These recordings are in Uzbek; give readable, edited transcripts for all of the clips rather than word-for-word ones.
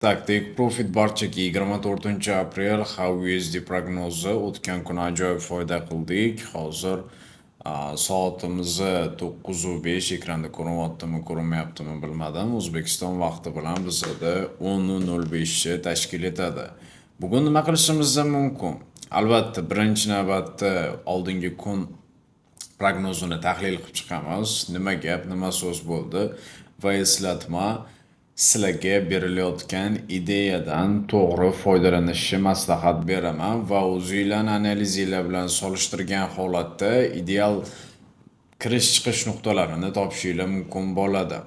Tak, Take Profit barchaga 24 aprel HUSD prognozi o'tgan kun ajoyib foyda qildik. Hozir soatimizni 9:05 ekranda ko'ryaptimi, ko'rinmayaptimi bilmadim. O'zbekiston vaqti bilan bizda 10:05 tashkil etadi. Bugun nima qilishimiz mumkin? Albatta, birinchi navbatda oldingi kun prognozini tahlil qilib chiqamiz. Nima gap, nima so'z bo'ldi va eslatma sizlarga berilayotgan ideyadan to'g'ri foydalanishni maslahat beraman va o'zinglarni analizinglar bilan solishtirgan holatda ideal kirish chiqish nuqtalarini topishinglar mumkin bo'ladi.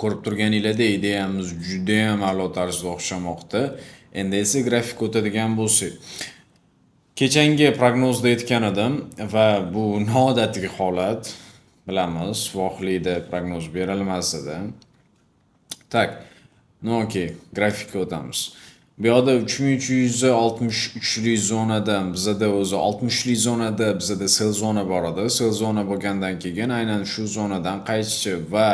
Ko'rib turganinglarda ideyamiz juda ham a'lo tarzda o'xshamoqda. Endi esa grafik o'tadigan bo'lsak, kechangi prognozda aytgan edim va bu noodatiy holat, bilamiz, voqelikda prognoz berilmas edi. Tak, no okey, grafikka o'tamiz. Bu yoqda 3363 lik zonada, bizda o'zi 60 lik zonada bizda sell zona bor edi. Sell zona bo'lgandan keyin aynan shu zonadan qaytishi va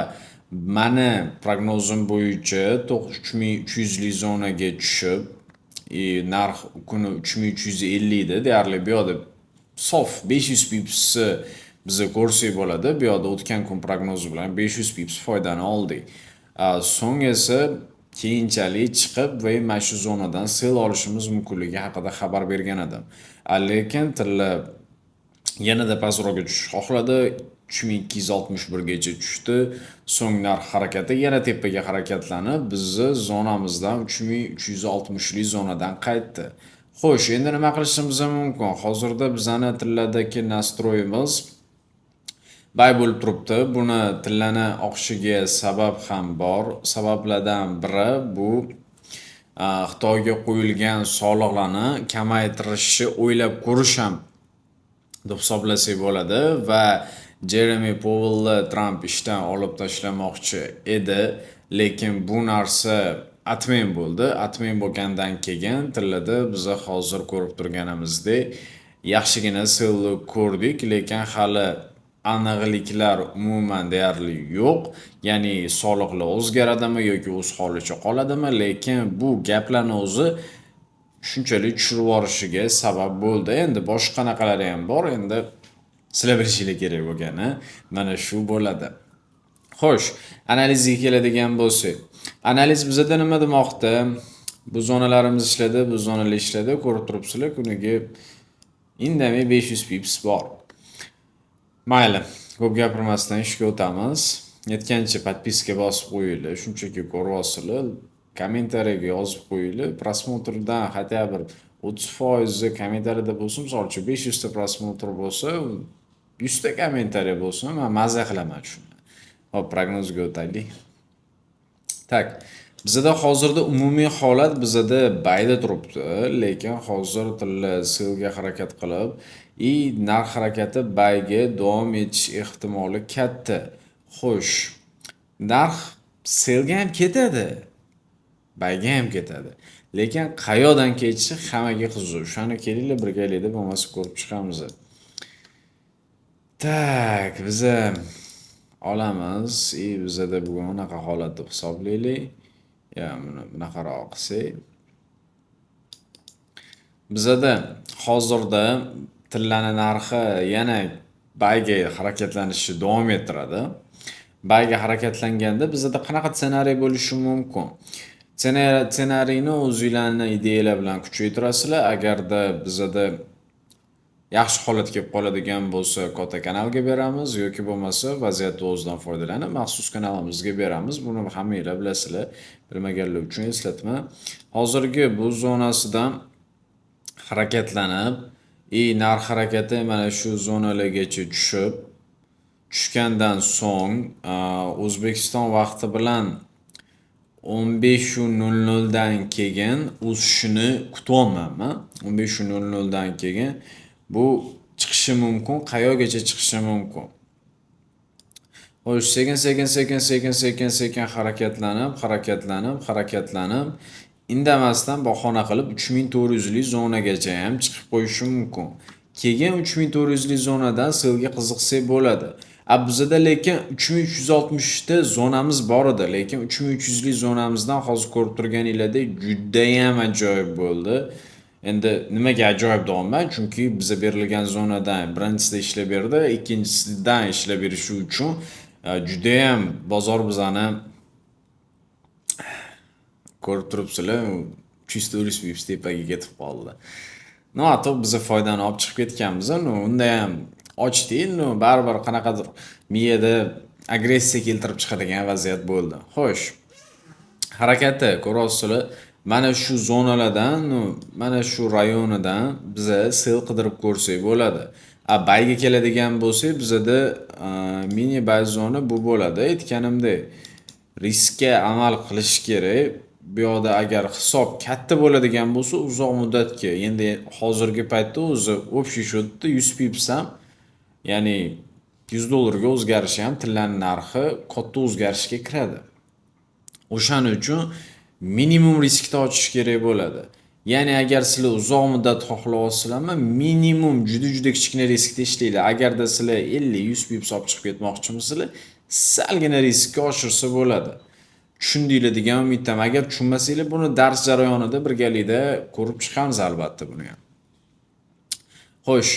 mana prognozim bo'yicha 3300 lik zonaga tushib, narx kuni 3350 edi. Deyarli bu yoqda sof 500 pips biza ko'rsak bo'ladi. Bu yoqda o'tgan kun prognozi bilan 500 pips foydani oldik. So'ng esa keyinchalik chiqib va mana shu zonadan sell olishimiz mumkinligi haqida xabar bergan edim. Lekin tilla yanada pastroqqa tushish xohladi. 3261 gacha tushdi. So'ng narx harakati yana tepaga harakatlanib, bizni zonamizdan 3360 lik zonadan qaytdi. Xo'sh, endi nima qilishimiz mumkin? Hozirda bizning tilladagi nastroyimiz bay bo'lib turibdi. Buni tillani oqishiga sabab ham bor. Sabablardan biri bu Xitoyga qo'yilgan soliqlarni kamaytirishni o'ylab ko'rish ham deb hisoblasak bo'ladi va Jeremy Powell Trump ishdan olib tashlamoqchi edi, lekin bu narsa atmen bo'ldi. Atmen bo'lgandan keyin tillada biz hozir ko'rib turganimizdek yaxshigina sell ko'rdik, lekin hali aniqliklar umuman deyarli yo'q. Ya'ni soliqlar o'zgaradimi yoki o'z holicha qoladimi, lekin bu gaplarni o'zi shunchalik tushirib yuborishiga sabab bo'ldi. Endi boshqa qanaqalari ham bor, endi sizlar bilishinglar kerak bo'lgani mana shu bo'ladi. Xo'sh, analizga keladigan bo'lsak, analiz bizda nima demoqda? Bu zonalarimiz ishladi, bu zonalar ishladi, ko'rib turibsizlar, kuniga indamay 500 pips bor. Mayli, ko'p gapirmasdan ishga o'tamiz. Yetgancha podpiska bosib qo'yinglar, shunchaki ko'ryapsizlar, kommentariyaga yozib qo'yinglar. Prosmotrdan хотя bir 30% kommentariyada bo'lsin, misol uchun 500 ta prosmotr bo'lsa, 100 ta kommentariya bo'lsin, men maza qilaman shuni. Hop, prognozga o'taylik. Tak, bizda hozirda umumiy holat bizda bayda turibdi, lekin hozir tilla sellga harakat qilib, narx harakati bayga davom etish ehtimoli katta. Xo'sh, narx sellga ham ketadi, bayga ham ketadi. Lekin qayoqdan ketishi hammaga qiziq. Shuni kelinglar birgalikda bo'lmasa ko'rib chiqamiz. Tak, biz olamiz. Bizda bugun unaqa holat deb hisoblaylik. Ya, bunaqaroq qilsak. Bizda hozirda tillani narxi yana bayga harakatlanishi davom ettiradi. Bayga harakatlanganda bizda qanaqa ssenariy bo'lishi mumkin? Ssenariyni o'zingizlarning ideyalar bilan kuchaytirasizlar. Agarda bizda yaxshi holat kelib qoladigan bo'lsa, katta kanalga beramiz yoki bo'lmasa vaziyatni o'zidan foydalanib maxsus kanalimizga beramiz. Buni hammanglar bilasizlar. Bilmaganlar uchun eslatma. Hozirgi bu zonasidan harakatlanib, narx harakati mana shu zonalargacha tushgandan so'ng O'zbekiston vaqti bilan 15:00 dan keyin o'sishini kutyapman. 15:00 dan keyin bu chiqishi mumkin, qayoqgacha chiqishi mumkin. Xo'sh, sekin harakatlanib, indamasdan bahona qilib 3400 lik zonagacha ham chiqib qo'yishi mumkin. Keyin 3400 lik zonadan sellga qiziqsak bo'ladi. Bizada lekin 3360 ta zonamiz bor edi, lekin 3300 lik zonamizdan hozir ko'rib turganinglardek juda ham ajoyib bo'ldi. Endi nimaga ajoyib deyapman? Chunki biza berilgan zonadan birinchisida ishlab berdi, ikkinchisidan ishlab berishi uchun juda ham bozor bizani ko'rib turibsizlar, чисто o'rib tepaga ketib qoldi. Ato biza foydani olib chiqib ketganmiz. Unda ham ochdik, baribir qanaqadir miyada agressiya keltirib chiqadigan vaziyat bo'ldi. Xo'sh, harakati ko'ryapsizlar. Mana shu zonalardan, mana shu rayonidan biza sel qidirib ko'rsak bo'ladi. Bayga keladigan bo'lsak, bizada mini bay zona bu bo'ladi. Aytganimdek, riskka amal qilish kerak. Bu yoqda agar hisob katta bo'ladigan bo'lsa, uzoq muddatga, endi hozirgi paytda o'zi общий счетda 100 pips ham, ya'ni $100 ga o'zgarishi ham tillarning narxi katta o'zgarishga kiradi. O'shaning uchun minimum riskda ochish kerak bo'ladi. Ya'ni agar sizlar uzoq muddat xohlayapsizlarmi, minimum juda kichkina riskda ishlanglar. Agarda sizlar 50-100 pips olib chiqib ketmoqchimisizlar, salgina riskka oshirsa bo'ladi. Tushundinglar degan umiddaman. Agar tushunmasanglar, buni dars jarayonida birgalikda ko'rib chiqamiz albatta buni ham. Xo'sh,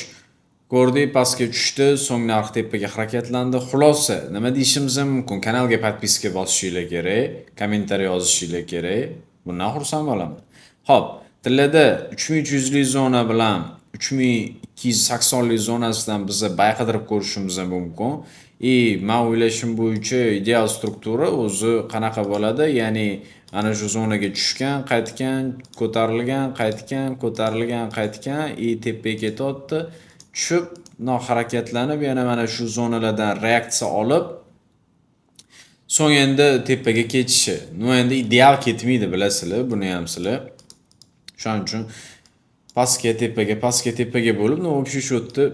ko'rdik, pastga tushdi, so'ng narx tepaga harakatlandi. Xulosa, nima deyishimiz mumkin? Kanalga podpiska bosishinglar kerak, kommentariy yozishinglar kerak. Bundan xursand bo'laman. Xo'p, tillarda 3300 lik zona bilan 3280 lik zonasidan biza bay qidirib ko'rishimiz mumkin. Men o'ylashim bo'yicha ideal struktura o'zi qanaqa bo'ladi? Ya'ni ana shu zonaga tushgan, qaytgan, ko'tarilgan, qaytgan, ko'tarilgan, qaytgan, tepaga ketyapti. Tushib, harakatlanib, yana mana shu zonalardan reaksiya olib, so'ng endi tepaga ketishi. Endi ideal ketmaydi, bilasizlar, buni ham sizlar. Shuning uchun pastga tepaga bo'lib, общий счетda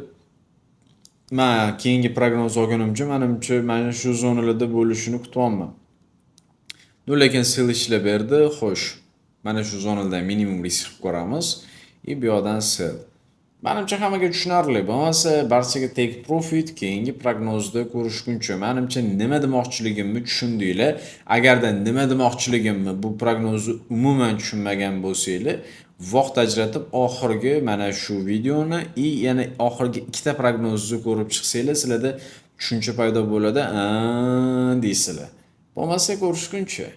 men keyingi prognoz olganimcha, menimcha mana shu zonalarda bo'lishini kutyapman. Lekin sel ishlab berdi, xo'sh. Mana shu zonadan minimum risk qilib ko'ramiz. Bu yoqdan sel. Menimcha hammaga tushunarli bo'lmasa, barchaga take profit keyingi prognozda ko'rishguncha. Menimcha nima demoqchiligimni tushundinglar. Agarda nima demoqchiligimni bu prognozni umuman tushunmagan bo'lsanglar, vaqt ajratib oxirgi mana shu videoni yana oxirgi ikkita prognozni ko'rib chiqsanglar, sizlarda tushuncha paydo bo'ladi, deysizlar. Bo'lmasa ko'rishguncha.